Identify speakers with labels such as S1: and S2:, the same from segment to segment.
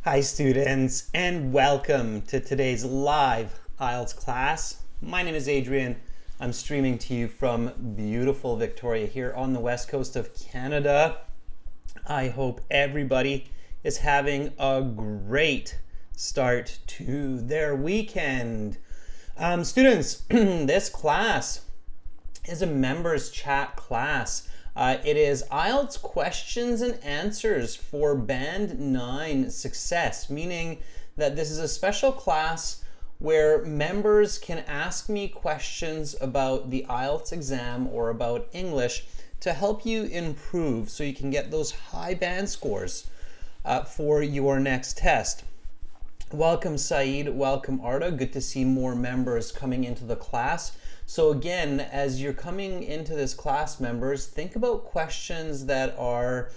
S1: Hi students, and welcome to today's live IELTS class. My name is Adrian. I'm streaming to you from beautiful Victoria here on the west coast of Canada. I hope everybody is having a great start to their weekend. Students, this class is a members chat class. It is IELTS questions and answers for Band 9 success, meaning that this is a special class where members can ask me questions about the IELTS exam or about English to help you improve so you can get those high band scores for your next test. Welcome Saeed, welcome Arda. Good to see more members coming into the class. So again, as you're coming into this class, members, think about questions that are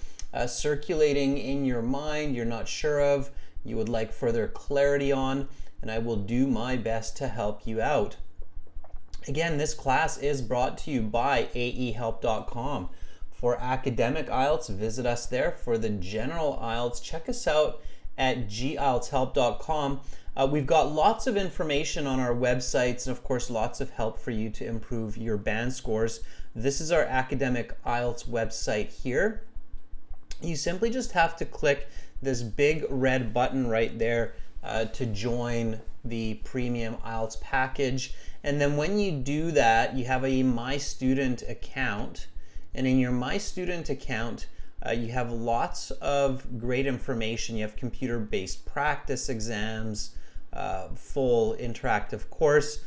S1: circulating in your mind, you're not sure of, you would like further clarity on, and I will do my best to help you out. Again, this class is brought to you by aehelp.com. For academic IELTS, visit us there. For the general IELTS, check us out at gieltshelp.com. We've got lots of information on our websites and of course lots of help for you to improve your band scores. This is our academic IELTS website here. You simply just have to click this big red button right there to join the premium IELTS package. And then when you do that, you have a My Student account. And in your My Student account, you have lots of great information. You have computer-based practice exams, full interactive course,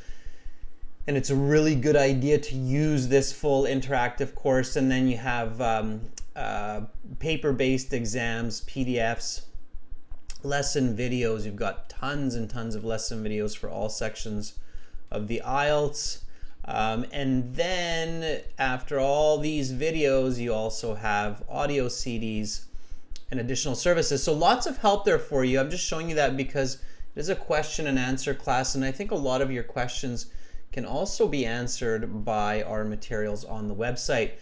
S1: and it's a really good idea to use this full interactive course. And then you have paper-based exams, PDFs, lesson videos. You've got tons and tons of lesson videos for all sections of the IELTS. And then after all these videos, you also have audio CDs and additional services. So lots of help there for you. I'm just showing you that because it is a question and answer class, and I think a lot of your questions can also be answered by our materials on the website.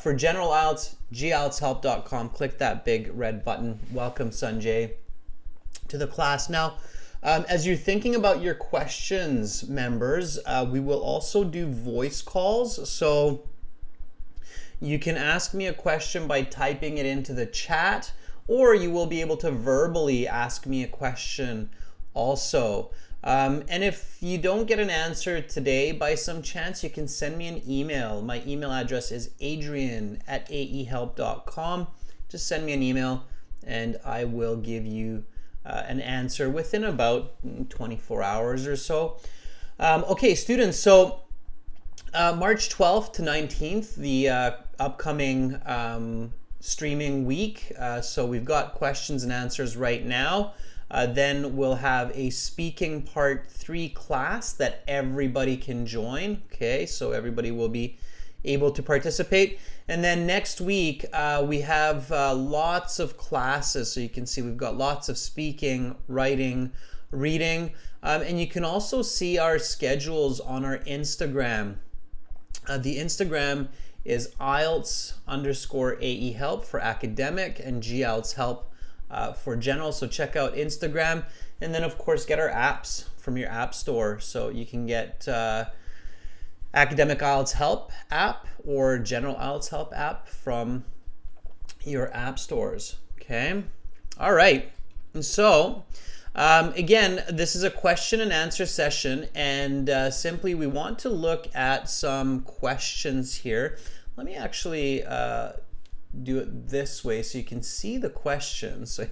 S1: For general IELTS, gieltshelp.com, click that big red button. Welcome Sanjay to the class. Now, as you're thinking about your questions, members, we will also do voice calls. So you can ask me a question by typing it into the chat, or you will be able to verbally ask me a question also. And if you don't get an answer today by some chance, you can send me an email. My email address is adrian@aehelp.com. Just send me an email and I will give you an answer within about 24 hours or so. Okay, students, so March 12th to 19th, the upcoming streaming week. So we've got questions and answers right now. Then we'll have a speaking part 3 class that everybody can join. Okay, so everybody will be able to participate. And then next week we have lots of classes. So you can see we've got lots of speaking, writing, reading, and you can also see our schedules on our Instagram. The Instagram is IELTS_AEhelp for academic and GIELTShelp for general. So check out Instagram, and then of course get our apps from your app store. So you can get Academic IELTS Help app or General IELTS Help app from your app stores. Okay. All right. And so again, this is a question and answer session, and simply we want to look at some questions here. Let me actually do it this way so you can see the questions. So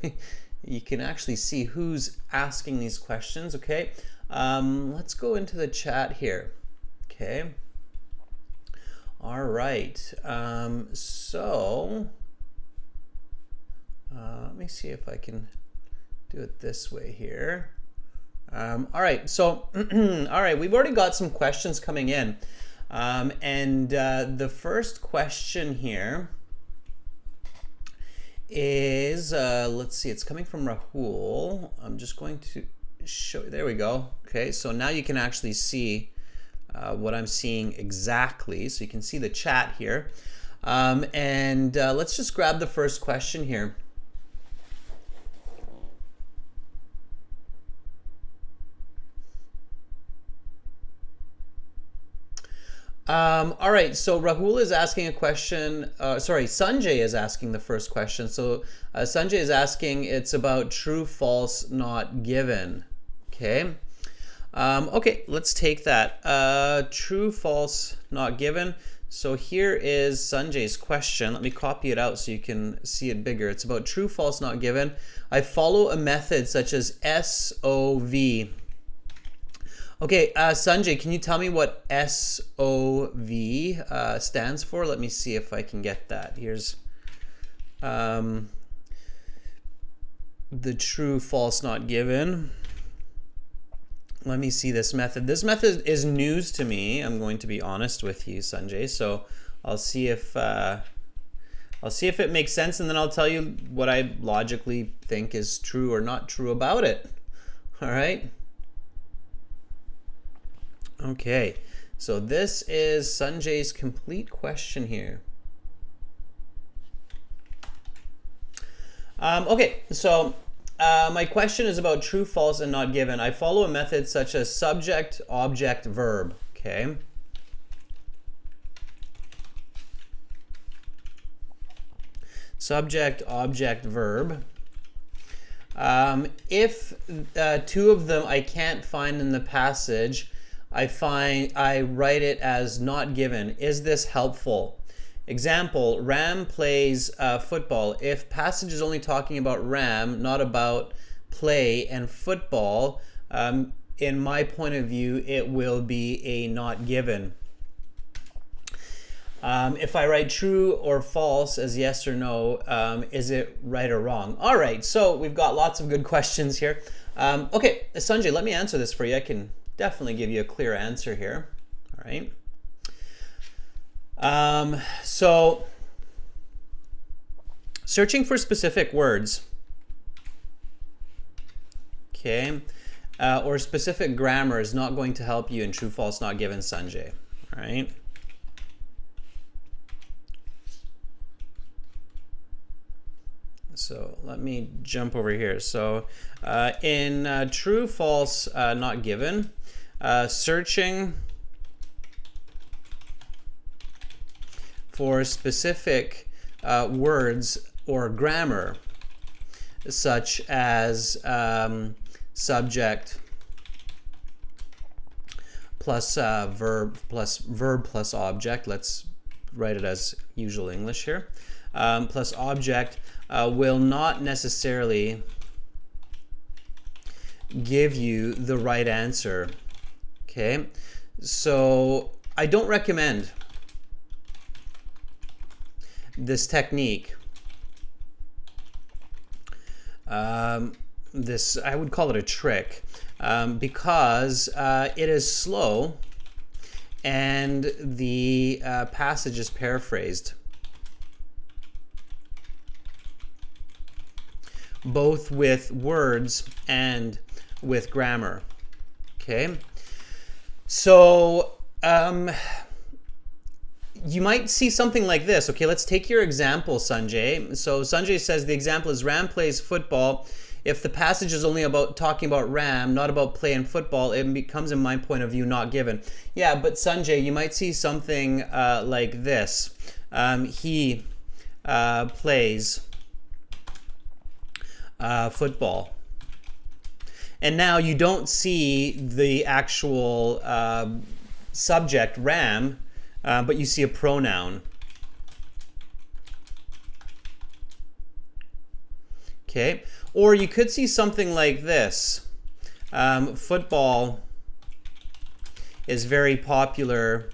S1: you can actually see who's asking these questions. Okay. Let's go into the chat here. Okay. All right. So let me see if I can do it this way here. All right. So all right, we've already got some questions coming in, and the first question here is let's see. It's coming from Rahul. I'm just going to show. There we go. Okay. So now you can actually see what I'm seeing exactly. So you can see the chat here. And let's just grab the first question here. All right, so Rahul is asking a question. Sorry, Sanjay is asking the first question. So Sanjay is asking, it's about true, false, not given. Okay. Okay, let's take that. True, false, not given. So here is Sanjay's question. Let me copy it out so you can see it bigger. It's about true, false, not given. I follow a method such as SOV. Okay, Sanjay, can you tell me what SOV stands for? Let me see if I can get that. Here's the true, false, not given. Let me see this method. This method is news to me. I'm going to be honest with you, Sanjay. So I'll see if it makes sense, and then I'll tell you what I logically think is true or not true about it. All right. Okay, so this is Sanjay's complete question here. Okay, so my question is about true, false, and not given. I follow a method such as subject, object, verb. Okay. Subject, object, verb. If two of them I can't find in the passage, I write it as not given. Is this helpful? Example, Ram plays football. If passage is only talking about Ram, not about play and football, in my point of view, it will be a not given. If I write true or false as yes or no, is it right or wrong? All right, so we've got lots of good questions here. Okay, Sanjay, let me answer this for you. I can definitely give you a clear answer here. All right. So searching for specific words, okay, or specific grammar is not going to help you in true, false, not given, Sanjay. All right. So let me jump over here. So in true, false, not given, searching for specific words or grammar, such as subject plus verb plus object. Let's write it as usual English here. Plus object will not necessarily give you the right answer. Okay, so I don't recommend this technique. This, I would call it a trick, because it is slow and the passage is paraphrased, both with words and with grammar. Okay, so you might see something like this. Okay, let's take your example, Sanjay. So Sanjay says the example is Ram plays football. If the passage is only about talking about Ram, not about play and football, it becomes, in my point of view, not given. Yeah, but Sanjay, you might see something like this. He plays football. And now you don't see the actual subject, Ram, but you see a pronoun. Okay, or you could see something like this. Football is very popular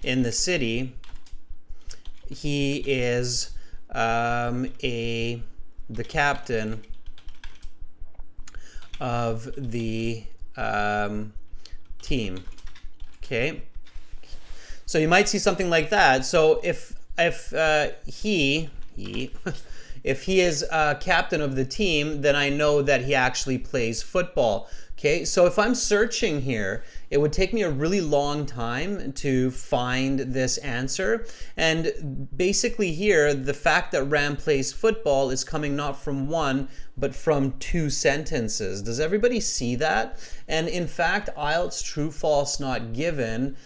S1: in the city. He is the captain of the team. Okay, so you might see something like that. So if he If he is captain of the team, then I know that he actually plays football. Okay, so if I'm searching here, it would take me a really long time to find this answer. And basically here, the fact that Ram plays football is coming not from one, but from two sentences. Does everybody see that? And in fact, IELTS true, false, not given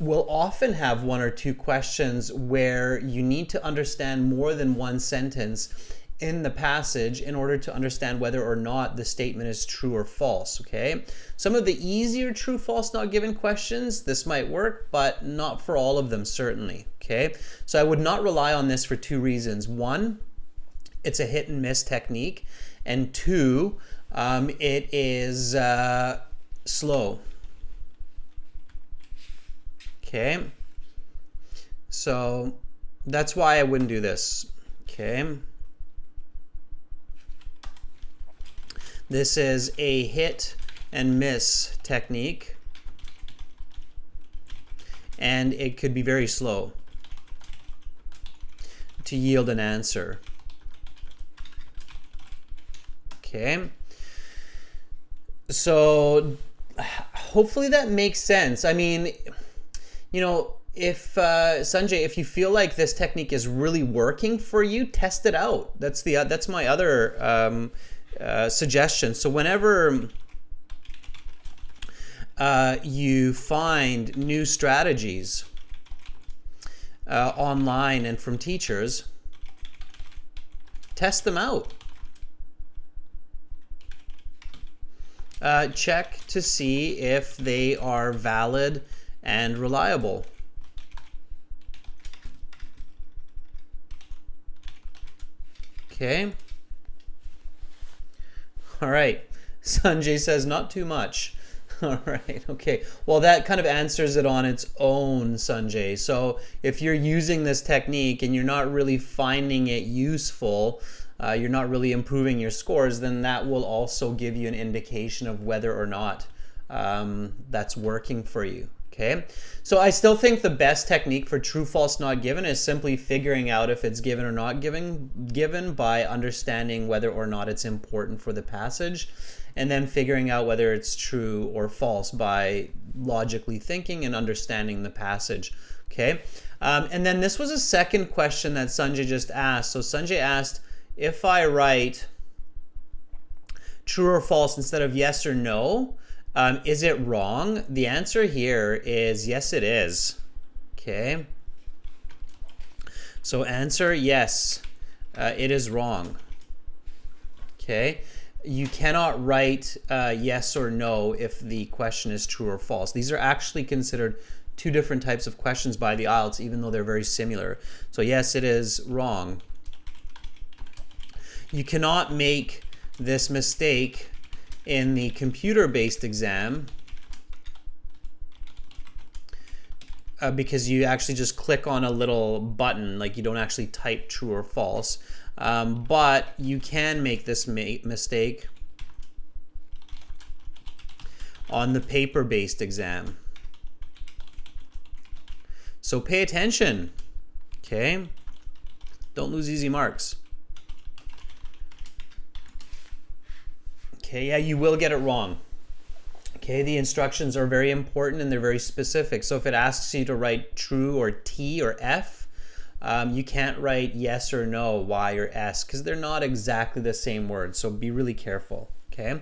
S1: will often have one or two questions where you need to understand more than one sentence in the passage in order to understand whether or not the statement is true or false, okay? Some of the easier true, false, not given questions, this might work, but not for all of them, certainly, okay? So I would not rely on this for two reasons. One, it's a hit and miss technique, and two, it is slow, okay? So that's why I wouldn't do this, okay? This is a hit and miss technique, and it could be very slow to yield an answer. Okay, so hopefully that makes sense. I mean, you know, if Sanjay, if you feel like this technique is really working for you, test it out. That's my other suggestion. So whenever you find new strategies online and from teachers, test them out. Check to see if they are valid and reliable. Okay. All right. Sanjay says not too much. All right. Okay. Well, that kind of answers it on its own, Sanjay. So if you're using this technique and you're not really finding it useful, you're not really improving your scores, then that will also give you an indication of whether or not that's working for you. Okay, so I still think the best technique for true, false, not given is simply figuring out if it's given or not given by understanding whether or not it's important for the passage, and then figuring out whether it's true or false by logically thinking and understanding the passage. Okay, and then this was a second question that Sanjay just asked. So Sanjay asked, if I write true or false instead of yes or no, is it wrong? The answer here is yes, it is. Okay. So answer yes, it is wrong. Okay. You cannot write yes or no if the question is true or false. These are actually considered two different types of questions by the IELTS, even though they're very similar. So yes, it is wrong. You cannot make this mistake in the computer-based exam because you actually just click on a little button, like you don't actually type true or false. But you can make this mistake on the paper-based exam. So pay attention, okay? Don't lose easy marks. Okay, yeah, you will get it wrong. Okay, the instructions are very important and they're very specific. So if it asks you to write true or T or F, you can't write yes or no, Y or S, because they're not exactly the same word. So be really careful, okay?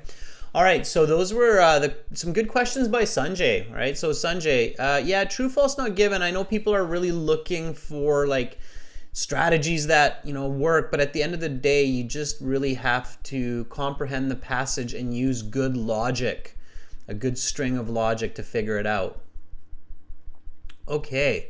S1: All right, so those were some good questions by Sanjay, all right? So Sanjay, yeah, true, false, not given. I know people are really looking for like strategies that, you know, work, but at the end of the day, you just really have to comprehend the passage and use good logic, a good string of logic to figure it out. Okay.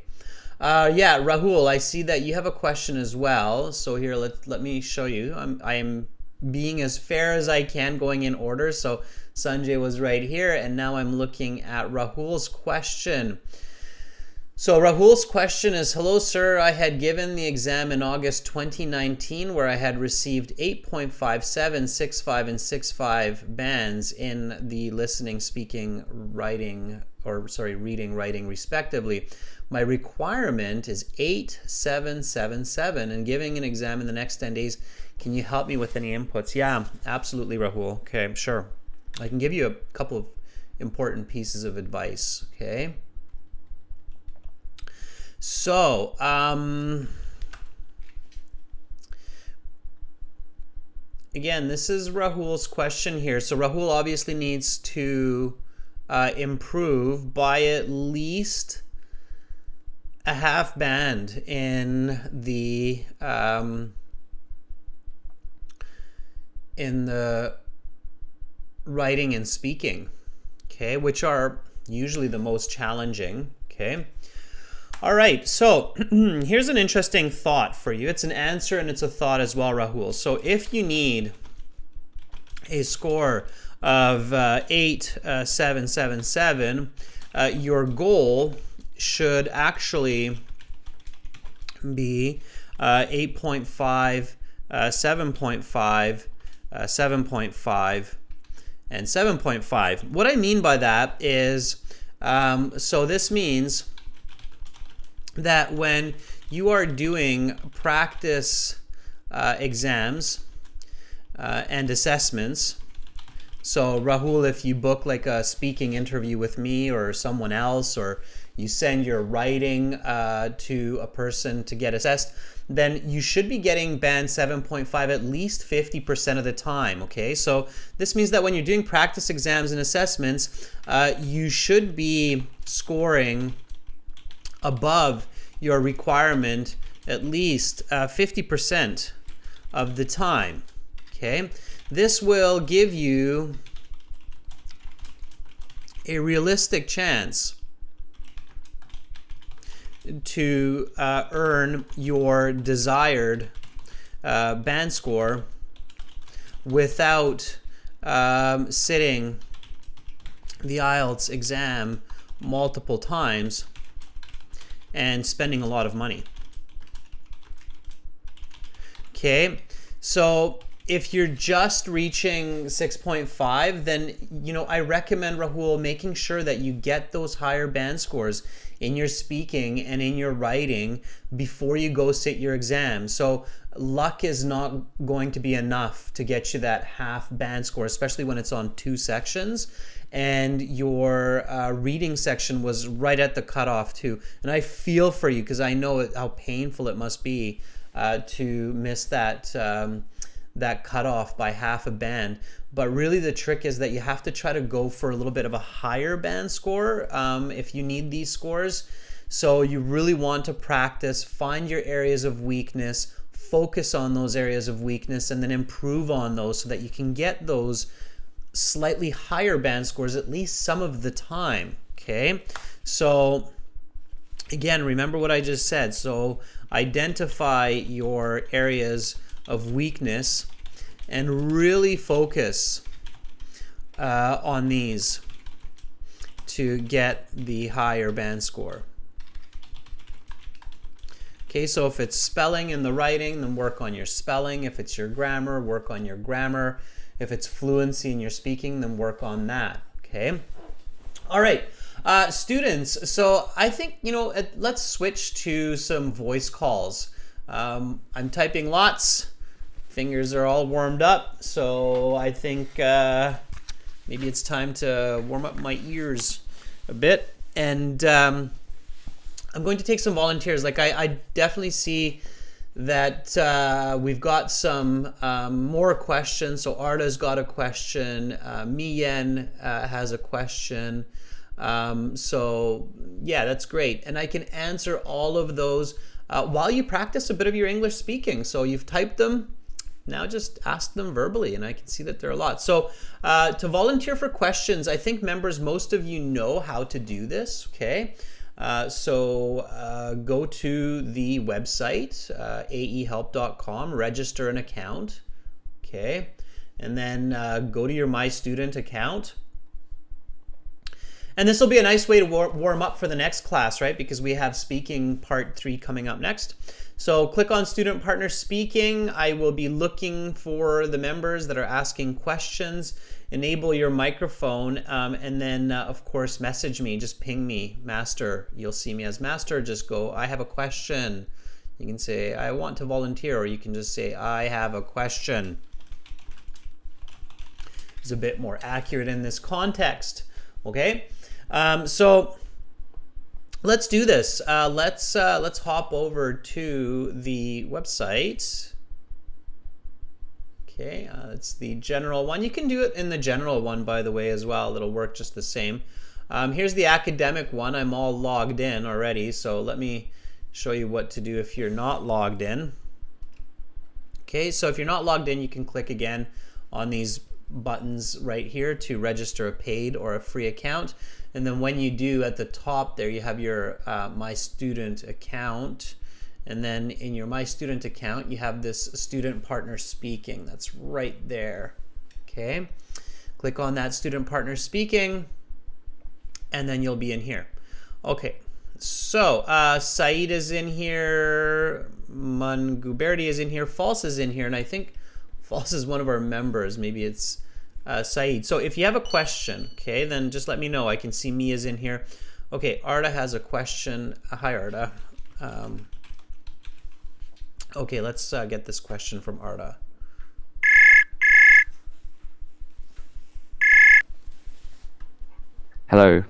S1: Yeah, Rahul, I see that you have a question as well. So here, let me show you. I am being as fair as I can, going in order. So Sanjay was right here, and now I'm looking at Rahul's question. So Rahul's question is, hello sir, I had given the exam in August 2019 where I had received 8.57, 65, and 6.5 bands in the listening, speaking, writing, reading, writing respectively. My requirement is 8.777 and giving an exam in the next 10 days. Can you help me with any inputs? Yeah, absolutely, Rahul. Okay, sure. I can give you a couple of important pieces of advice, okay? So, again, this is Rahul's question here. So Rahul obviously needs to improve by at least a half band in the writing and speaking, okay, which are usually the most challenging, okay? All right, so here's an interesting thought for you. It's an answer and it's a thought as well, Rahul. So if you need a score of 8.777, your goal should actually be 8.5, 7.5, 7.5, and 7.5. What I mean by that is, so this means that when you are doing practice exams and assessments, so Rahul, if you book like a speaking interview with me or someone else, or you send your writing to a person to get assessed, then you should be getting band 7.5 at least 50% of the time, okay? So this means that when you're doing practice exams and assessments, you should be scoring above your requirement at least 50% of the time, okay? This will give you a realistic chance to earn your desired band score without sitting the IELTS exam multiple times and spending a lot of money. Okay, so if you're just reaching 6.5, then I recommend, Rahul, making sure that you get those higher band scores in your speaking and in your writing before you go sit your exam. So luck is not going to be enough to get you that half band score, especially when it's on 2 sections. And your reading section was right at the cutoff too. And I feel for you because I know how painful it must be to miss that that cutoff by half a band. But really the trick is that you have to try to go for a little bit of a higher band score if you need these scores. So you really want to practice, find your areas of weakness, focus on those areas of weakness, and then improve on those so that you can get those slightly higher band scores at least some of the time, okay? So again, remember what I just said. So identify your areas of weakness and really focus on these to get the higher band score. Okay, so if it's spelling in the writing, then work on your spelling. If it's your grammar, work on your grammar. If it's fluency in your speaking, then work on that, okay? All right, students, so I think, let's switch to some voice calls. I'm typing lots. Fingers are all warmed up, so I think maybe it's time to warm up my ears a bit. And I'm going to take some volunteers. Like I definitely see that we've got some more questions. So Arda's got a question. Miyen has a question. So yeah, that's great. And I can answer all of those while you practice a bit of your English speaking. So you've typed them. Now just ask them verbally, and I can see that there are a lot. So to volunteer for questions, I think members, most of you know how to do this, okay? So go to the website, aehelp.com, register an account, okay? And then go to your My Student account. And this will be a nice way to warm up for the next class, right? Because we have speaking part 3 coming up next. So click on Student Partner Speaking. I will be looking for the members that are asking questions. Enable your microphone, and then, of course, message me. Just ping me, Master. You'll see me as Master. Just go, I have a question. You can say, I want to volunteer, or you can just say, I have a question. It's a bit more accurate in this context, okay? So let's do this. Let's hop over to the website. Okay, it's the general one. You can do it in the general one, by the way, as well. It'll work just the same. Here's the academic one. I'm all logged in already, so let me show you what to do if you're not logged in. Okay, so if you're not logged in, you can click again on these buttons right here to register a paid or a free account. And then when you do, at the top there, you have your My Student account. And then in your My Student account, you have this Student Partner Speaking. That's right there. Okay. Click on that Student Partner Speaking, and then you'll be in here. Okay. So Saeed is in here. Manguberti is in here. False is in here. And I think False is one of our members. Maybe it's Saeed. So if you have a question, okay, then just let me know. I can see Mia's in here. Okay. Arda has a question. Hi, Arda. Okay, let's get this question from Arda.
S2: Hello.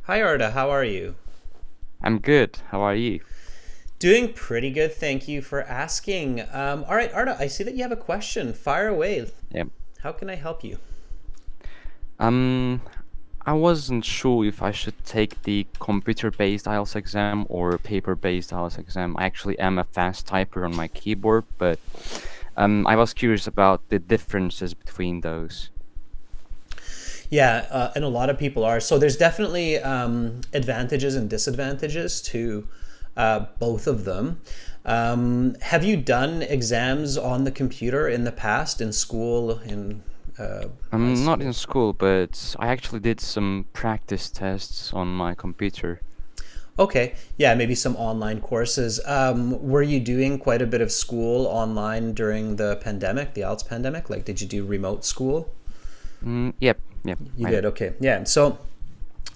S1: Hi, Arda. How are you?
S2: I'm good. How are you?
S1: Doing pretty good. Thank you for asking. All right, Arda, I see that you have a question. Fire away.
S2: Yep.
S1: How can I help you?
S2: I wasn't sure if I should take the computer-based IELTS exam or paper-based IELTS exam. I actually am a fast typer on my keyboard, but I was curious about the differences between those.
S1: Yeah, and a lot of people are. So there's definitely advantages and disadvantages to both of them. Have you done exams on the computer in the past, in school, in
S2: not in school, but I actually did some practice tests on my computer.
S1: Okay, yeah, maybe some online courses. Were you doing quite a bit of school online during the pandemic, the IELTS pandemic? Like, did you do remote school?
S2: Yep.
S1: You did, okay. Yeah, so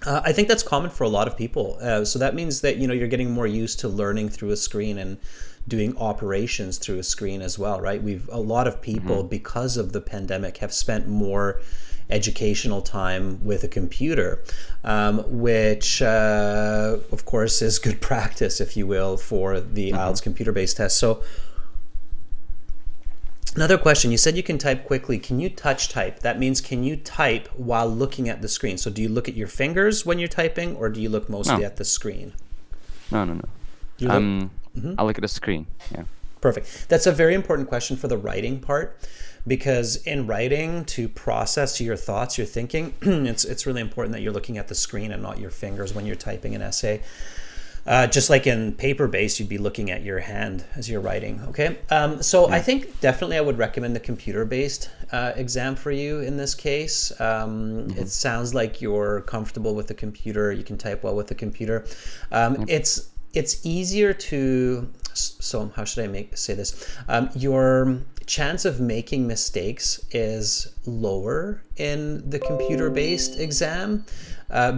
S1: I think that's common for a lot of people. So that means that, you're getting more used to learning through a screen and doing operations through a screen as well, right? A lot of people, because of the pandemic, have spent more educational time with a computer, which of course is good practice, if you will, for the IELTS computer-based test. So another question, you said you can type quickly. Can you touch type? That means, can you type while looking at the screen? So do you look at your fingers when you're typing, or do you look mostly at the screen?
S2: No. I look at the screen. Yeah.
S1: Perfect. That's a very important question for the writing part, because in writing, to process your thoughts, your thinking, it's really important that you're looking at the screen and not your fingers when you're typing an essay. Just like in paper-based, you'd be looking at your hand as you're writing, okay? I think definitely I would recommend the computer-based exam for you in this case. It sounds like you're comfortable with the computer. You can type well with the computer. It's easier to, so how should I say this? Your chance of making mistakes is lower in the computer-based exam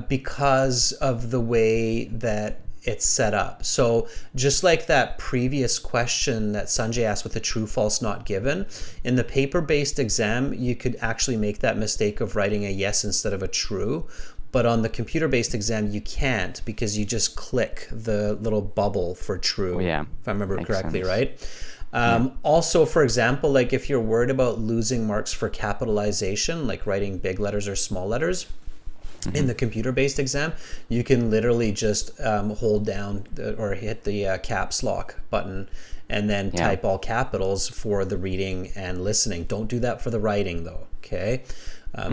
S1: because of the way that it's set up. So just like that previous question that Sanjay asked with the true, false, not given, in the paper-based exam, you could actually make that mistake of writing a yes instead of a true. But on the computer-based exam, you can't, because you just click the little bubble for true, if I remember correctly, right? Also, for example, like if you're worried about losing marks for capitalization, like writing big letters or small letters, in the computer-based exam, you can literally just hold down or hit the caps lock button and then type all capitals for the reading and listening. Don't do that for the writing, though, okay?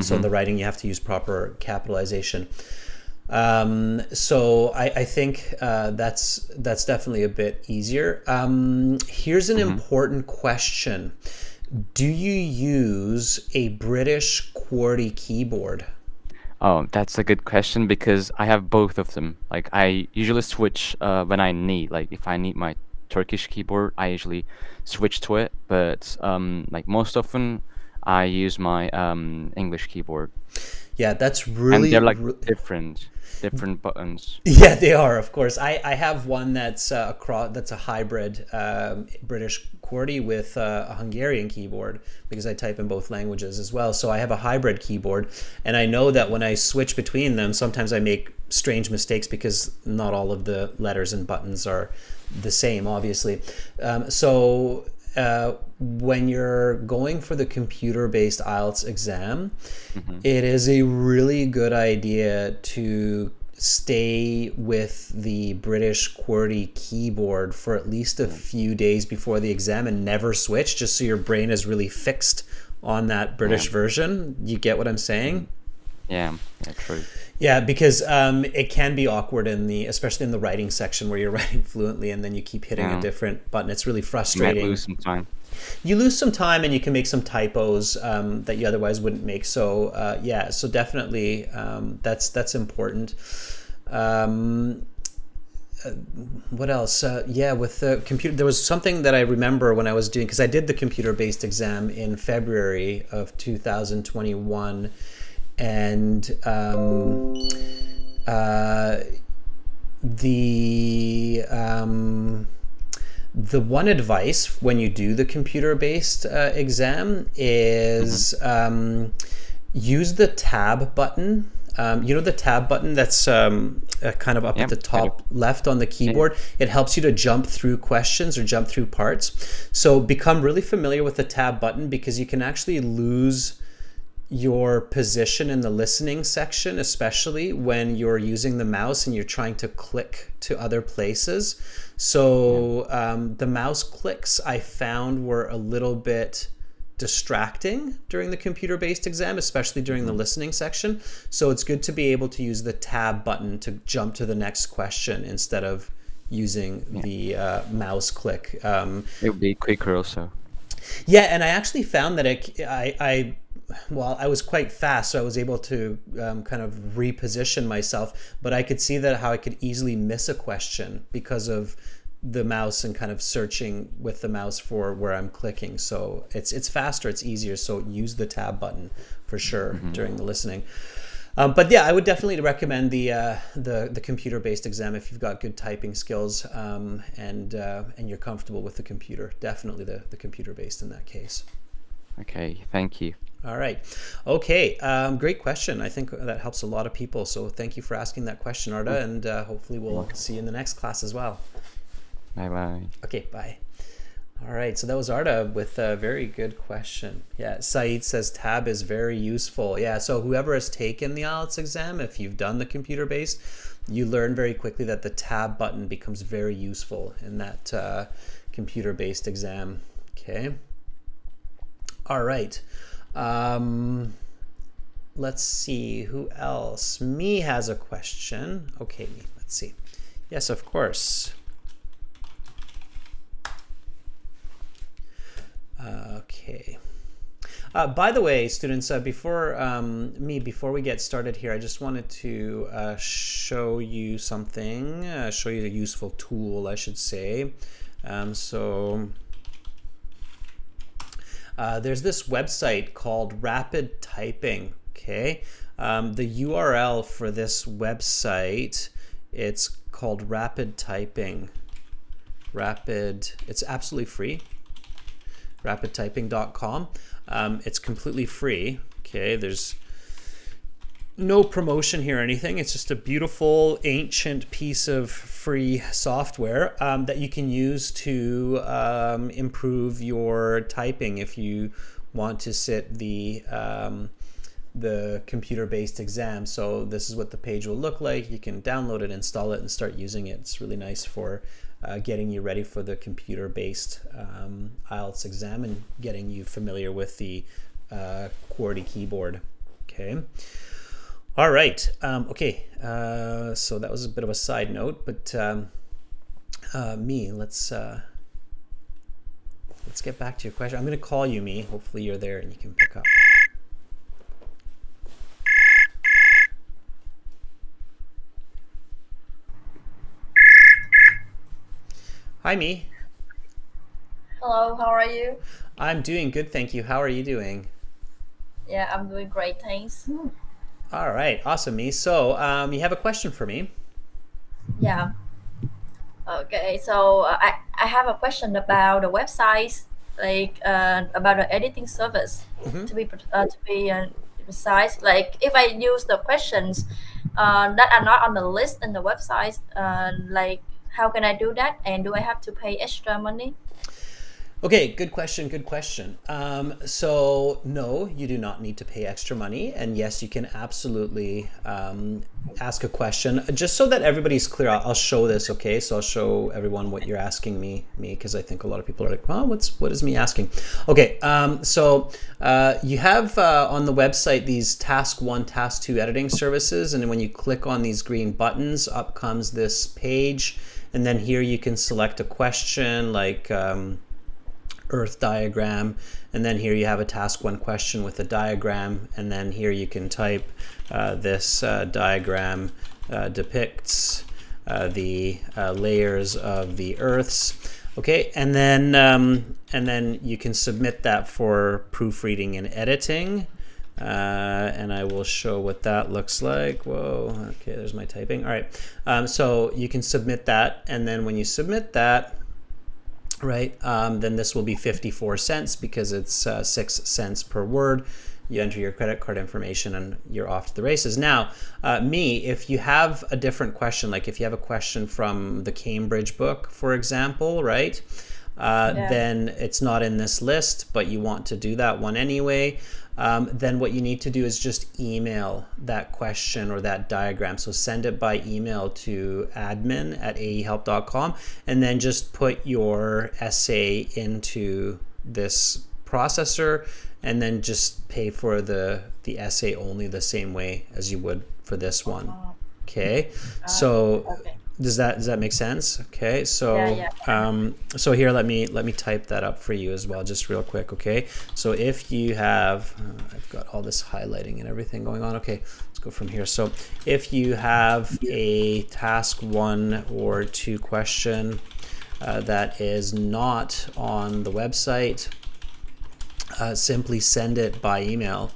S1: So in the writing, you have to use proper capitalization. So I think that's definitely a bit easier. Here's an important question. Do you use a British QWERTY keyboard?
S2: Oh, that's a good question because I have both of them. Like I usually switch when I need, like if I need my Turkish keyboard, I usually switch to it. But like most often, I use my English keyboard,
S1: Yeah, that's
S2: and they're
S1: really,
S2: like different buttons.
S1: yeah, they are, of course. I have one that's that's a hybrid British QWERTY with a Hungarian keyboard because I type in both languages as well. So I have a hybrid keyboard, and I know that when I switch between them, sometimes I make strange mistakes because not all of the letters and buttons are the same, obviously. When you're going for the computer-based IELTS exam,
S2: Hmm.
S1: it is a really good idea to stay with the British QWERTY keyboard for at least a few days before the exam and never switch, just so your brain is really fixed on that
S2: Yeah,
S1: British version. You get what I'm saying?
S2: yeah, yeah, true.
S1: Yeah, because it can be awkward especially in the writing section where you're writing fluently and then you keep hitting a
S2: Yeah,
S1: different button. It's really
S2: you might
S1: frustrating.
S2: lose some time.
S1: You lose some time and you can make some typos that you otherwise wouldn't make. So yeah, so definitely that's important. Um, what else? Yeah, with the computer, there was something that I remember when I was doing, because I did the computer-based exam in February of 2021, and uh, the the one advice when you do the computer-based exam
S2: Hmm.
S1: is use the tab button. You know the tab button that's kind of up at
S2: Yeah,
S1: the
S2: I do.
S1: top left on the
S2: Yeah,
S1: keyboard. It helps you to jump through questions or jump through parts. So become really familiar with the tab button because you can actually lose your position in the listening section, especially when you're using the mouse and you're trying to click to other places.
S2: yeah.
S1: So the mouse clicks I found were a little bit distracting during the computer-based exam, especially during the
S2: Hmm.
S1: listening section. So it's good to be able to use the tab button to jump to the next question instead of using
S2: Yeah,
S1: the mouse click.
S2: it would be quicker also.
S1: Yeah, and I actually found that well, I was quite fast, so I was able to kind of reposition myself, but I could see that how I could easily miss a question because of the mouse and kind of searching with the mouse for where I'm clicking. So it's faster, it's easier. So use the tab button for sure
S2: Hmm.
S1: during the listening. But yeah, I would definitely recommend the computer-based exam if you've got good typing skills and you're comfortable with the computer. Definitely the computer-based in that case.
S2: Okay, thank you.
S1: All right. Okay. Great question. I think that helps a lot of people. So thank you for asking that question, Arda, and hopefully
S2: You're
S1: we'll
S2: welcome.
S1: see you in the next class as well.
S2: Bye bye.
S1: Okay. Bye. All right, so that was Arda with a very good question. Yeah, Saeed says tab is very useful. Yeah, so whoever has taken the IELTS exam, if you've done the computer based, you learn very quickly that the tab button becomes very useful in that computer based exam. Okay. All right. Um, let's see who else. Me has a question. Okay, me. Let's see. Yes, of course. Okay. By the way, students, before we get started here, I just wanted to show you something, show you a useful tool, I should say. There's this website called Rapid Typing. Okay, the URL for this website, it's called Rapid Typing. It's absolutely free. rapidtyping.com. It's completely free. Okay, there's no promotion here or anything. It's just a beautiful ancient piece of free software that you can use to improve your typing if you want to sit the computer-based exam. So this is what the page will look like. You can download it, install it, and start using it. It's really nice for getting you ready for the computer-based IELTS exam and getting you familiar with the QWERTY keyboard. Okay. All right. Okay. So that was a bit of a side note, but let's get back to your question. I'm going to call you, Me. Hopefully you're there and you can pick up. Hi, me.
S3: Hello, how are you?
S1: I'm doing good, thank you. How are you doing?
S3: Yeah, I'm doing great, thanks.
S1: All right, awesome, me. So, you have a question for me?
S3: Yeah, okay. I have a question about the websites, like about the editing service.
S1: Hmm.
S3: To be precise, like if I use the questions that are not on the list in the website, like how can I do that? And do I have to pay extra money?
S1: Okay, good question. Good question. So, no, you do not need to pay extra money. And yes, you can absolutely ask a question. Just so that everybody's clear, I'll show this, okay? So, I'll show everyone what you're asking me, because I think a lot of people are like, well, what is me asking? Okay, you have on the website these task one, task two editing services. And when you click on these green buttons, up comes this page. And then here you can select a question like, Earth diagram, and then here you have a task one question with a diagram, and then here you can type this diagram depicts the layers of the Earths. Okay, and then you can submit that for proofreading and editing. And I will show what that looks like. Whoa, okay, there's my typing. All right, so you can submit that, and then when you submit that, right, then this will be 54 cents because it's 6 cents per word. You enter your credit card information and you're off to the races. Now, if you have a different question, like if you have a question from the Cambridge book, for example, right,
S3: Yeah.
S1: then it's not in this list, but you want to do that one anyway. Then what you need to do is just email that question or that diagram. So send it by email to admin@aehelp.com, and then just put your essay into this processor, and then just pay for the essay only the same way as you would for this one.
S3: Uh,
S1: Okay, so
S3: okay.
S1: does that make sense? Okay,
S3: Yeah,
S1: so
S3: yeah.
S1: so here, let me type that up for you as well, just real quick. Okay, so if you have, I've got all this highlighting and everything going on. Okay, let's go from here. So if you have a task one or two question that is not on the website, simply send it by email.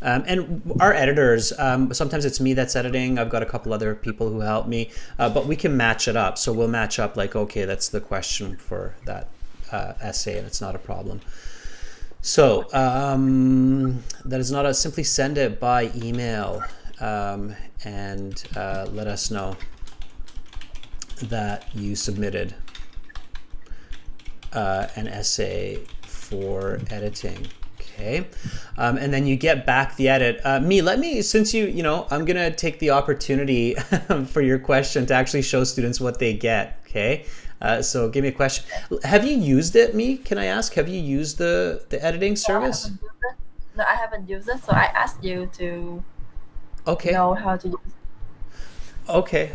S1: And our editors, sometimes it's me that's editing. I've got a couple other people who help me, but we can match it up. So we'll match up like, okay, that's the question for that essay, and it's not a problem. So that is not a, simply send it by email, and let us know that you submitted an essay for editing. Okay, and then you get back the edit. Let me, since I'm gonna take the opportunity for your question to actually show students what they get. Okay, so give me a question. Have you used it, Can I ask? Have you used the editing
S3: No, I
S1: service?
S3: haven't used it. No, I haven't used it, so I asked you to
S1: Okay.
S3: know how to use it.
S1: Okay.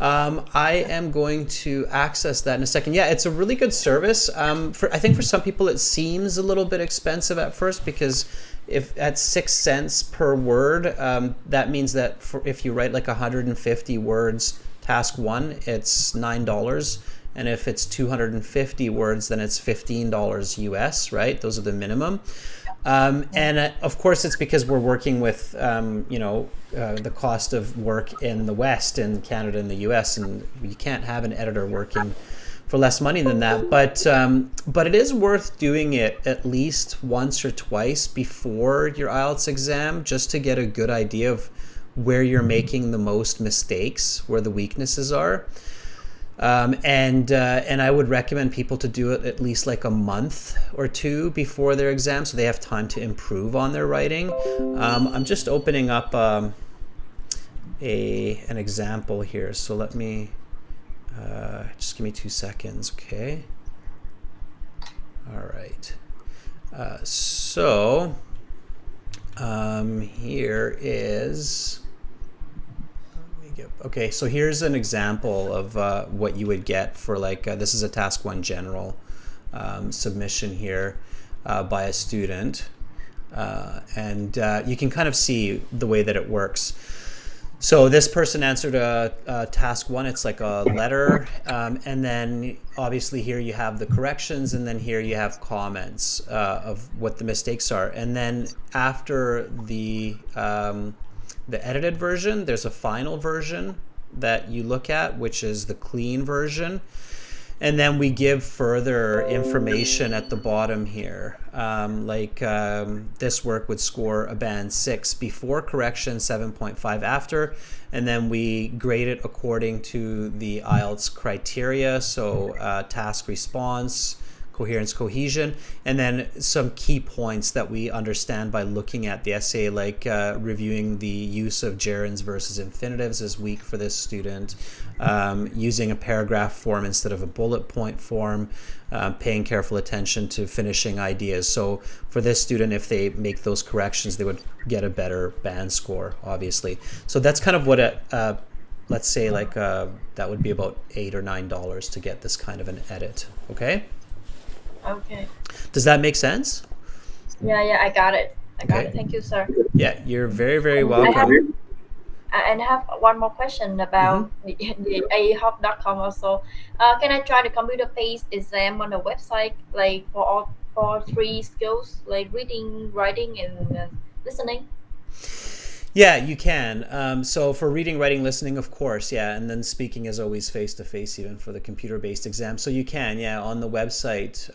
S1: I am going to access that in a second. Yeah, it's a really good service. I think for some people it seems a little bit expensive at first, because if at 6 cents per word, that means that if you write like 150 words, task one, it's $9. And if it's 250 words, then it's $15 US, right? Those are the minimum. And of course, it's because we're working with, the cost of work in the West, in Canada and the US, and you can't have an editor working for less money than that. But it is worth doing it at least once or twice before your IELTS exam, just to get a good idea of where you're making the most mistakes, where the weaknesses are. And I would recommend people to do it at least like a month or two before their exam, so they have time to improve on their writing. I'm just opening up an example here, so let me just give me 2 seconds. Okay. All right. Here is. Okay, so here's an example of what you would get for this is a task one general submission here by a student, and you can kind of see the way that it works. So this person answered a task 1. It's like a letter, and then obviously here you have the corrections, and then here you have comments of what the mistakes are. And then after the edited version, there's a final version that you look at, which is the clean version. And then we give further information at the bottom here. This work would score a band 6 before correction, 7.5 after. And then we grade it according to the IELTS criteria. So task response, coherence, cohesion, and then some key points that we understand by looking at the essay, like reviewing the use of gerunds versus infinitives is weak for this student, using a paragraph form instead of a bullet point form, paying careful attention to finishing ideas. So for this student, if they make those corrections, they would get a better band score, obviously. So that's kind of what let's say that would be about $8 or $9 to get this kind of an edit. Okay.
S3: Okay.
S1: Does that make sense?
S3: Yeah, I got it.
S1: Okay.
S3: Thank you, sir.
S1: Yeah, you're very, very welcome.
S3: I have one more question about the IELTS.com also. Can I try the computer-based exam on the website, like for 3 skills, like reading, writing, and listening?
S1: Yeah, you can. So for reading, writing, listening, of course, yeah. And then speaking is always face-to-face, even for the computer-based exam. So you can, yeah, on the website,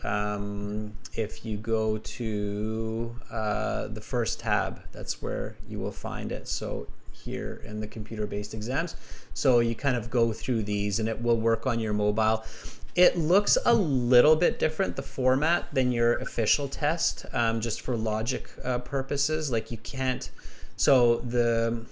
S1: if you go to the first tab, that's where you will find it. So here in the computer-based exams. So you kind of go through these and it will work on your mobile. It looks a little bit different, the format, than your official test, just for logic purposes. Like you can't... So the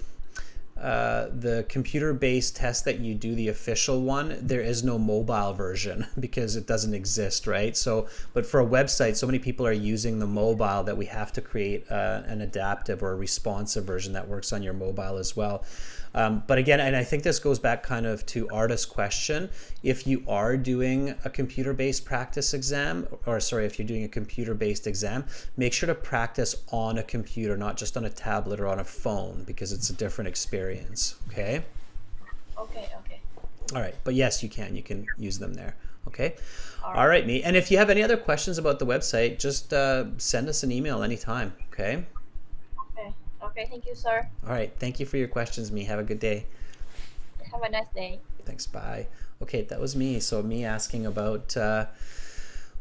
S1: computer-based test that you do, the official one, there is no mobile version because it doesn't exist, right? So, but for a website, so many people are using the mobile that we have to create an adaptive or a responsive version that works on your mobile as well. But again, and I think this goes back kind of to Artist's question, if you are doing a computer-based practice exam, or sorry, if you're doing a computer-based exam, make sure to practice on a computer, not just on a tablet or on a phone, because it's a different experience, okay?
S3: Okay.
S1: All right, but yes, you can use them there, okay? All right, Me. And if you have any other questions about the website, just send us an email anytime, okay?
S3: Okay, thank you, sir.
S1: All right, thank you for your questions, Me. Have a good day.
S3: Have a nice day.
S1: Thanks, bye. Okay, that was Me. So Me asking about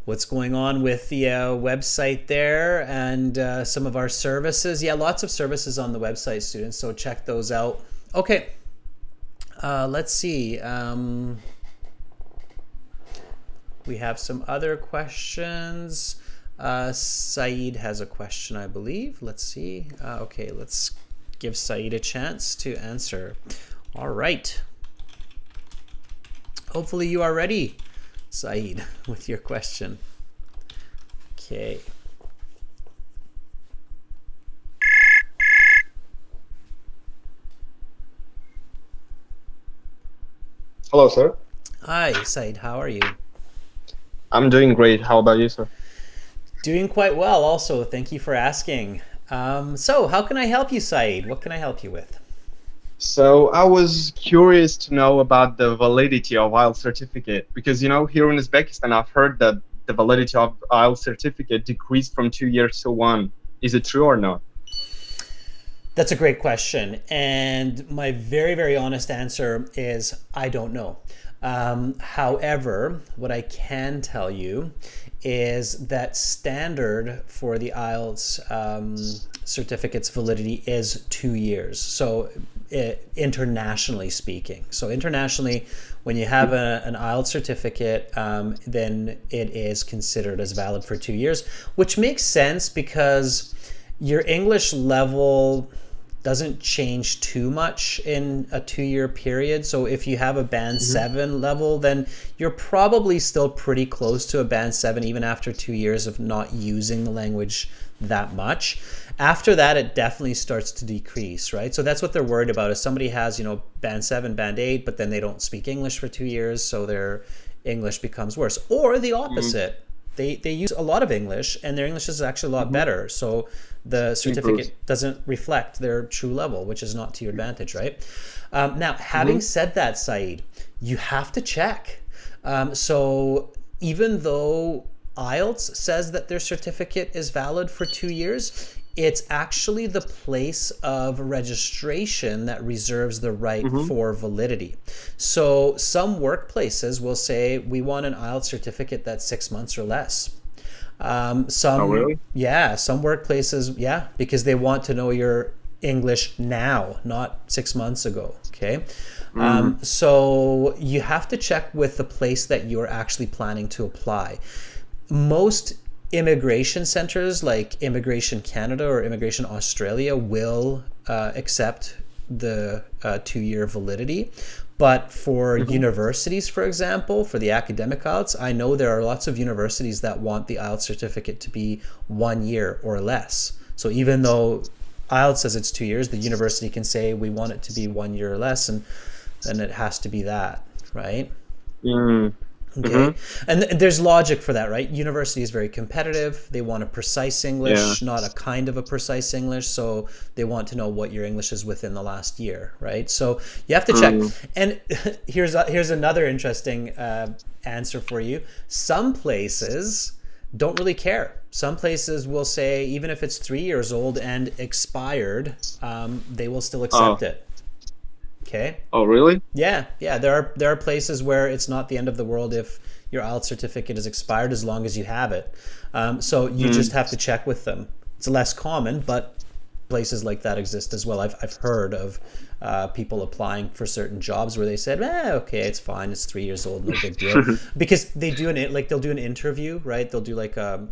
S1: what's going on with the website there and some of our services. Yeah, lots of services on the website, students, so check those out. Okay, let's see. We have some other questions. Saeed has a question, I believe. Let's see. Okay, let's give Saeed a chance to answer. All right. Hopefully you are ready, Saeed, with your question. Okay.
S4: Hello, sir.
S1: Hi, Saeed. How are you?
S4: I'm doing great. How about you, sir?
S1: Doing quite well also. Thank you for asking. So how can I help you, Saeed? What can I help you with?
S4: So I was curious to know about the validity of IELTS certificate because, you know, here in Uzbekistan, I've heard that the validity of IELTS certificate decreased from 2 years to 1. Is it true or not?
S1: That's a great question. And my very, very honest answer is I don't know. However, what I can tell you is that standard for the IELTS certificate's validity is 2 years. So internationally speaking. So internationally, when you have an IELTS certificate, then it is considered as valid for 2 years, which makes sense because your English level doesn't change too much in a 2-year period. So if you have a band 7 level, then you're probably still pretty close to a band 7 even after 2 years of not using the language that much. After that, it definitely starts to decrease, right? So that's what they're worried about. If somebody has, you know, band 7, band 8, but then they don't speak English for 2 years, so their English becomes worse. Or the opposite. they use a lot of English, and their English is actually a lot better. So the certificate doesn't reflect their true level, which is not to your advantage, right? Now, having said that, Saeed, you have to check. So even though IELTS says that their certificate is valid for 2 years, it's actually the place of registration that reserves the right for validity. So some workplaces will say, we want an IELTS certificate that's 6 months or less.
S4: Really?
S1: Yeah, some workplaces, yeah, because they want to know your English now, not 6 months ago, okay? So you have to check with the place that you're actually planning to apply. Most immigration centers like Immigration Canada or Immigration Australia will accept the 2-year validity. But for universities, for example, for the academic IELTS, I know there are lots of universities that want the IELTS certificate to be 1 year or less. So even though IELTS says it's 2 years, the university can say we want it to be 1 year or less, and then it has to be that, right? Okay. And there's logic for that, right? University is very competitive. They want a precise English, not a kind of a precise English. So they want to know what your English is within the last year, right? So you have to check. And here's another interesting answer for you. Some places don't really care. Some places will say, even if it's 3 years old and expired, they will still accept it. Okay.
S4: Oh, really?
S1: Yeah. There are places where it's not the end of the world if your IELTS certificate is expired, as long as you have it. So you just have to check with them. It's less common, but places like that exist as well. I've heard of people applying for certain jobs where they said, okay, it's fine, it's 3 years old, no big deal, because they do they'll do an interview, right? They'll do like a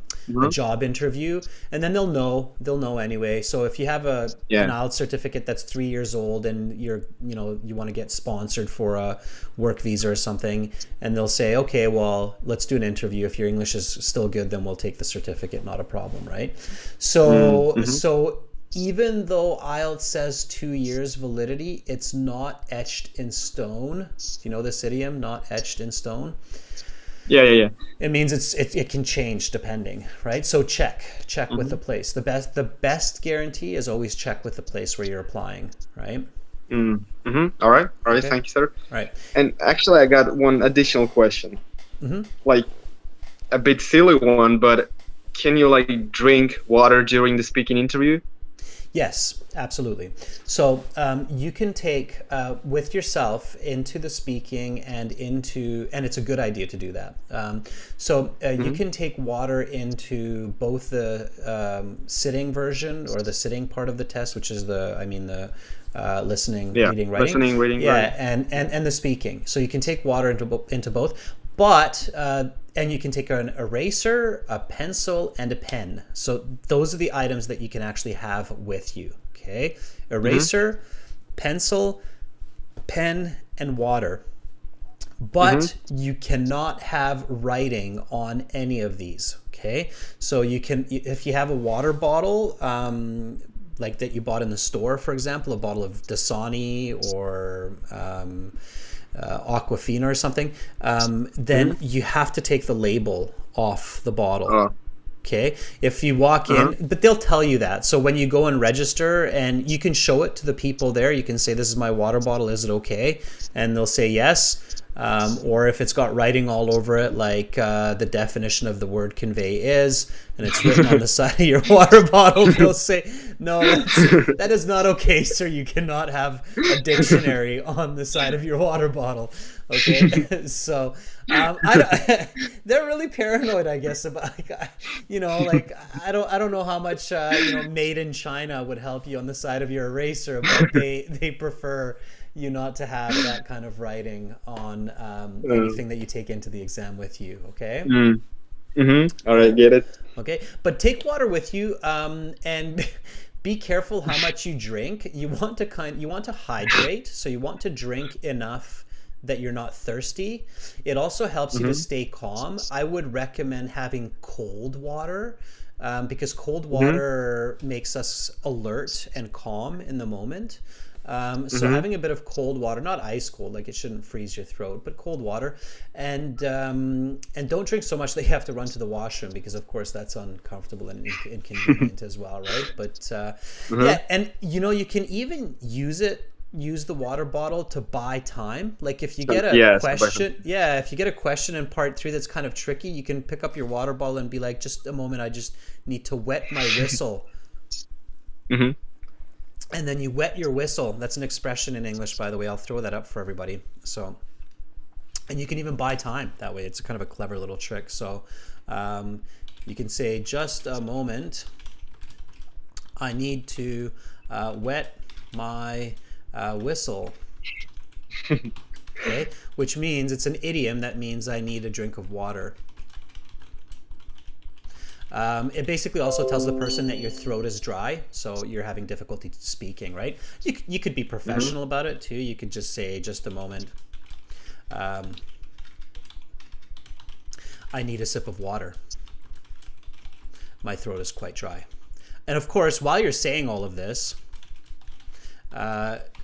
S1: job interview, and then they'll know anyway. So if you have an IELTS certificate that's 3 years old and you want to get sponsored for a work visa or something, and they'll say, okay, well, let's do an interview. If your English is still good, then we'll take the certificate, not a problem, right? So even though IELTS says 2 years validity, it's not etched in stone. Do you know this idiom, not etched in stone?
S4: Yeah.
S1: It means it can change depending, right? So check with the place. The best guarantee is always check with the place where you're applying, right?
S4: All right.
S1: Okay.
S4: Thank you, sir.
S1: Right.
S4: And actually, I got one additional question. Like a bit silly one, but can you like drink water during the speaking interview?
S1: Yes, absolutely. So you can take with yourself into the speaking and it's a good idea to do that. You can take water into both the sitting version or the sitting part of the test, which is the listening, reading, writing.
S4: Listening, reading, writing.
S1: And the speaking. So you can take water into both, but and you can take an eraser, a pencil, and a pen. So those are the items that you can actually have with you. Okay, eraser, pencil, pen, and water. But you cannot have writing on any of these. Okay, so you can, if you have a water bottle, like that you bought in the store, for example, a bottle of Dasani or Aquafina or something, then you have to take the label off the bottle. Okay, if you walk in, but they'll tell you that. So when you go and register, and you can show it to the people there, you can say, this is my water bottle, is it okay? And they'll say yes. Or if it's got writing all over it, like the definition of the word convey is, and it's written on the side of your water bottle, they'll say, no, that is not okay, sir. You cannot have a dictionary on the side of your water bottle. Okay, so they're really paranoid, I guess, about I don't know how much made in China would help you on the side of your eraser, but they prefer you not to have that kind of writing on anything that you take into the exam with you. Okay.
S4: All right, get it.
S1: Okay, but take water with you, and be careful how much you drink. You want to hydrate, so you want to drink enough that you're not thirsty. It also helps you to stay calm. I would recommend having cold water, because cold water makes us alert and calm in the moment. So having a bit of cold water, not ice cold, like it shouldn't freeze your throat, but cold water, and don't drink so much that you have to run to the washroom, because of course that's uncomfortable and inconvenient as well, right? But yeah, and you can even use the water bottle to buy time. Like if you get a question, if you get a question in part 3 that's kind of tricky, you can pick up your water bottle and be like, just a moment, I just need to wet my whistle. And then you wet your whistle. That's an expression in English, by the way. I'll throw that up for everybody. So, and you can even buy time that way. It's kind of a clever little trick. So you can say, just a moment, I need to wet my whistle. Okay, which means it's an idiom that means I need a drink of water. It basically also tells the person that your throat is dry, so you're having difficulty speaking, right? You could be professional about it too. You could just say, just a moment, I need a sip of water. My throat is quite dry. And of course, while you're saying all of this,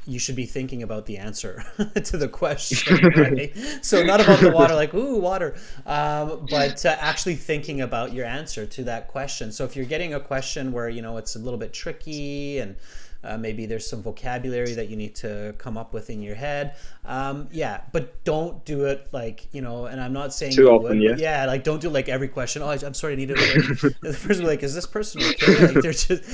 S1: you should be thinking about the answer to the question, right? So not about the water, like, ooh, water, but actually thinking about your answer to that question. So if you're getting a question where, it's a little bit tricky and maybe there's some vocabulary that you need to come up with in your head, but don't do it like, and I'm not saying
S4: too often,
S1: like don't do like every question. Oh, I'm sorry, I need it. The person will be like, is this person okay? Like they're just,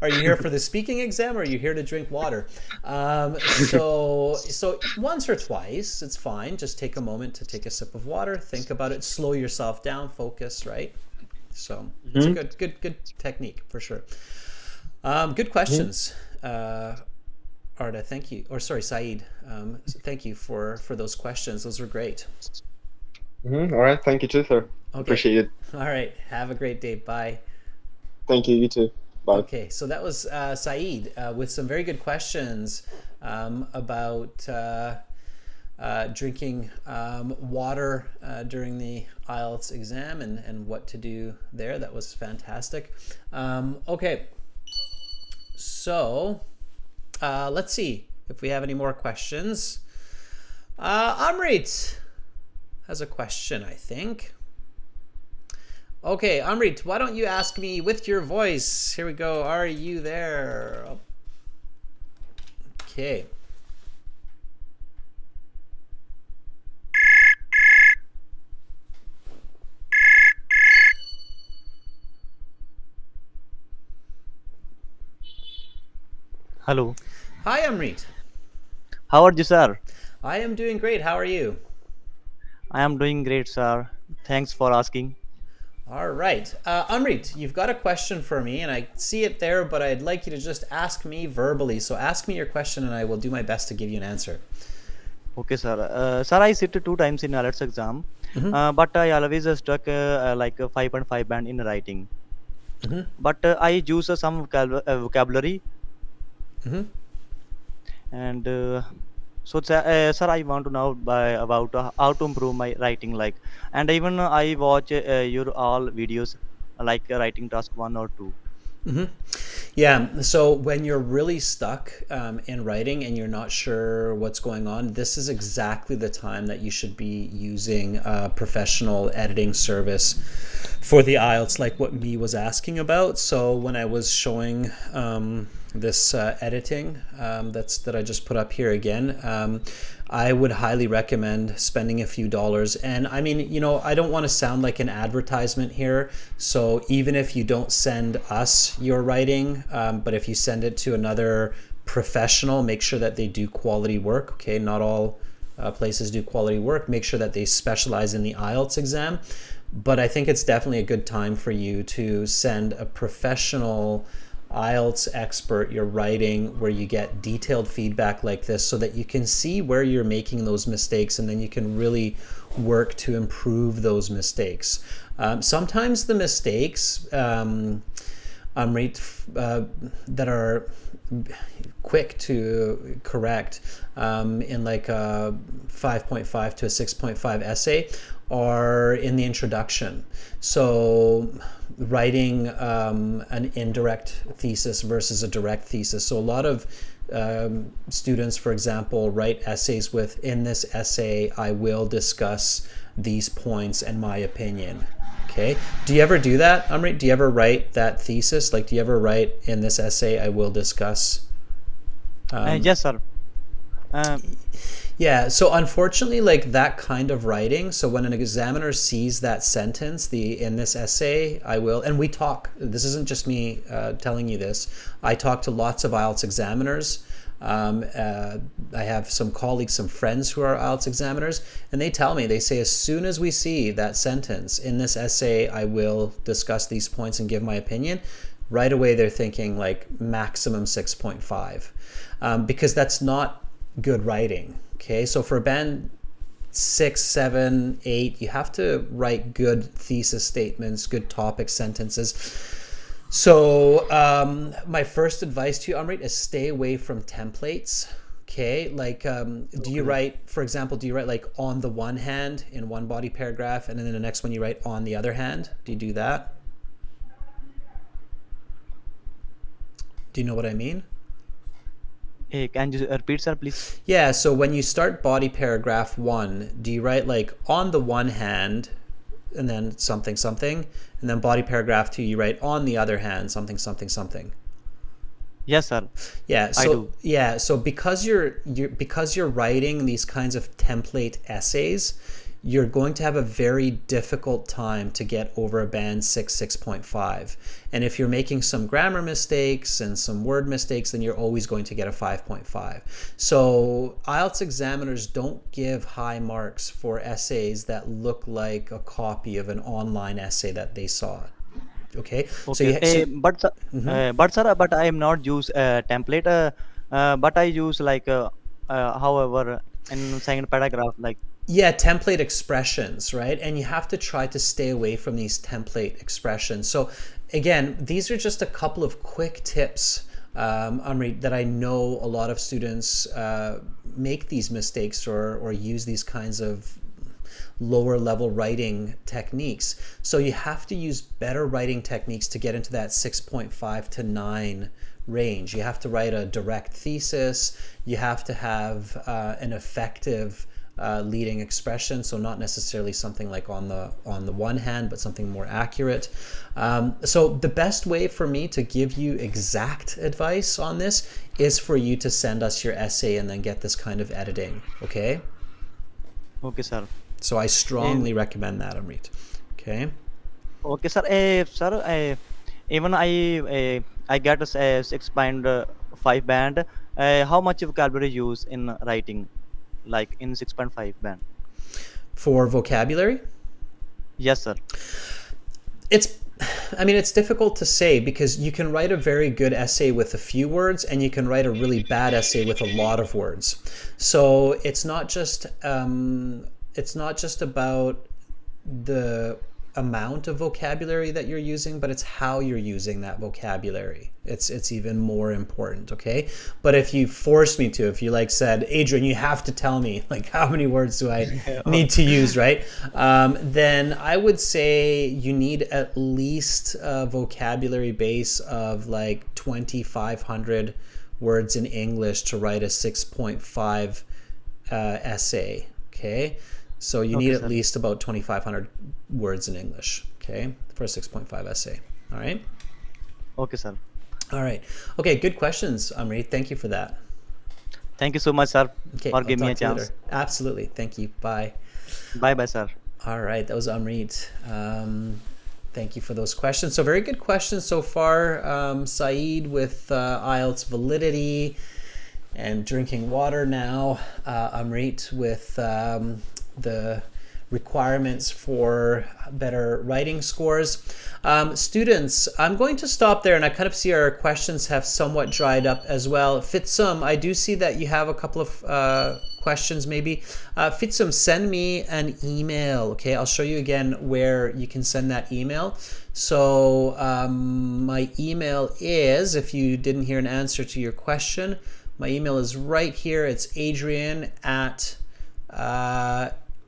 S1: are you here for the speaking exam or are you here to drink water? So once or twice, it's fine. Just take a moment to take a sip of water, think about it, slow yourself down, focus, right? So it's a good technique for sure. Good questions, Arda. Thank you. Or sorry, Saeed. Thank you for those questions. Those were great.
S4: All right. Thank you too, sir.
S1: Okay.
S4: Appreciate it.
S1: All right. Have a great day. Bye.
S4: Thank you. You too. Bye.
S1: Okay. So that was Saeed with some very good questions about drinking water during the IELTS exam and what to do there. That was fantastic. Okay. So let's see if we have any more questions. Amrit has a question, I think. Okay, Amrit, why don't you ask me with your voice? Here we go. Are you there? Okay.
S5: Hello.
S1: Hi, Amrit.
S5: How are you, sir?
S1: I am doing great. How are you?
S5: I am doing great, sir. Thanks for asking.
S1: All right. Amrit, you've got a question for me, and I see it there, but I'd like you to just ask me verbally. So ask me your question, and I will do my best to give you an answer.
S5: Okay, sir. Sir, I sit 2 times in IELTS exam, but I always stuck like a 5.5 band in writing. But I use some vocabulary. And sir, I want to know about how to improve my writing, like, and even I watch your all videos, like writing task 1 or 2.
S1: Yeah, so when you're really stuck in writing and you're not sure what's going on, this is exactly the time that you should be using a professional editing service for the IELTS, like what me was asking about. So when I was showing this editing that I just put up here again, I would highly recommend spending a few dollars. And I mean, I don't want to sound like an advertisement here. So even if you don't send us your writing, but if you send it to another professional, make sure that they do quality work. Okay, not all places do quality work. Make sure that they specialize in the IELTS exam. But I think it's definitely a good time for you to send a professional IELTS expert your writing, where you get detailed feedback like this, so that you can see where you're making those mistakes, and then you can really work to improve those mistakes. Sometimes the mistakes that are quick to correct in like a 5.5 to a 6.5 essay are in the introduction. So writing an indirect thesis versus a direct thesis. So a lot of students, for example, write essays with, in this essay, I will discuss these points and my opinion. Okay. Do you ever do that, Amrit? Do you ever write that thesis? Like, do you ever write, in this essay, I will discuss?
S5: Yes, sir.
S1: Yeah, so unfortunately, like that kind of writing, so when an examiner sees that sentence, in this essay, I will, and we talk, this isn't just me telling you this, I talk to lots of IELTS examiners. I have some colleagues, some friends who are IELTS examiners, and they tell me, they say, as soon as we see that sentence, in this essay, I will discuss these points and give my opinion, right away they're thinking like maximum 6.5, because that's not good writing. Okay, so for band 6, 7, 8, you have to write good thesis statements, good topic sentences. So my first advice to you, Amrit, is stay away from templates. Okay, like do you write, for example, do you write like on the one hand in one body paragraph, and then in the next one you write on the other hand? Do you do that? Do you know what I mean?
S5: Can you repeat, sir, please?
S1: Yeah, so when you start body paragraph 1, do you write like on the one hand and then something something, and then body paragraph 2 you write on the other hand something something something?
S5: Yes, sir.
S1: Yeah, so
S5: I do.
S1: yeah, so because you're writing these kinds of template essays, you're going to have a very difficult time to get over a band 6, 6.5. And if you're making some grammar mistakes and some word mistakes, then you're always going to get a 5.5. So IELTS examiners don't give high marks for essays that look like a copy of an online essay that they saw. Okay.
S5: Okay. But sir, but I am not use template. But I use like however in second paragraph like.
S1: Yeah, template expressions, right? And you have to try to stay away from these template expressions. So again, these are just a couple of quick tips, Amrit, that I know a lot of students make these mistakes or use these kinds of lower level writing techniques. So you have to use better writing techniques to get into that 6.5 to 9 range. You have to write a direct thesis. You have to have an effective leading expression, so not necessarily something like on the one hand, but something more accurate. So the best way for me to give you exact advice on this is for you to send us your essay and then get this kind of editing. Okay?
S5: Okay, sir.
S1: So I strongly recommend that, Amrit. Okay?
S5: Okay, sir. Sir, even I get a 6.5 band. How much vocabulary use in writing? Like in 6.5 band?
S1: For vocabulary?
S5: Yes, sir.
S1: It's difficult to say, because you can write a very good essay with a few words and you can write a really bad essay with a lot of words. So it's not just about the amount of vocabulary that you're using, but it's how you're using that vocabulary. It's even more important, okay? But if you force me to, if you like said, Adrian, you have to tell me like how many words do I need to use, right? Then I would say you need at least a vocabulary base of like 2,500 words in English to write a 6.5 essay, okay? So you need at least about 2,500 words in English, okay, for a 6.5 essay. All right?
S5: Okay, sir.
S1: All right. Okay, good questions, Amrit. Thank you for that.
S5: Thank you so much, sir,
S1: Okay,
S5: for
S1: I'll
S5: giving me a
S1: talk to you
S5: chance.
S1: later. Absolutely. Thank you. Bye.
S5: Bye, sir.
S1: All right, that was Amrit. Thank you for those questions. So very good questions so far. Saeed with IELTS validity and drinking water now. Amrit with the requirements for better writing scores. Students, I'm going to stop there, and I kind of see our questions have somewhat dried up as well. Fitsum, I do see that you have a couple of questions maybe. Fitsum, send me an email, okay? I'll show you again where you can send that email. So my email is, if you didn't hear an answer to your question, my email is right here. It's Adrian at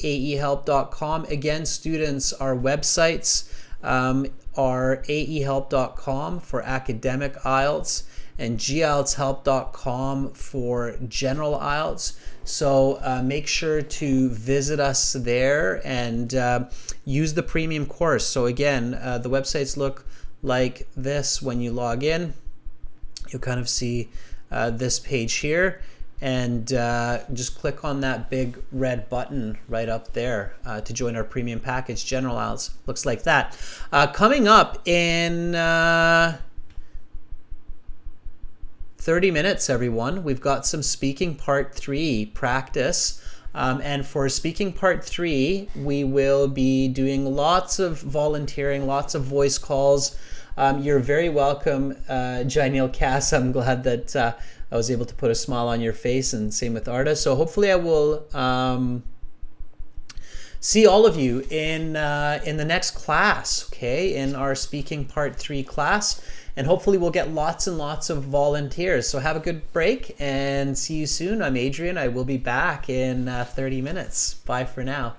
S1: aehelp.com. Again, students, our websites are aehelp.com for academic IELTS and gieltshelp.com for general IELTS. So make sure to visit us there and use the premium course. So again, the websites look like this when you log in. You'll kind of see this page here, and just click on that big red button right up there to join our premium package. General IELTS looks like that. Coming up in 30 minutes, everyone, we've got some speaking part 3 practice. And for speaking part 3, we will be doing lots of volunteering, lots of voice calls. You're very welcome, Jainil Cass. I'm glad that I was able to put a smile on your face, and same with Arda. So hopefully I will see all of you in the next class, okay, in our speaking part 3 class. And hopefully we'll get lots and lots of volunteers. So have a good break and see you soon. I'm Adrian. I will be back in 30 minutes. Bye for now.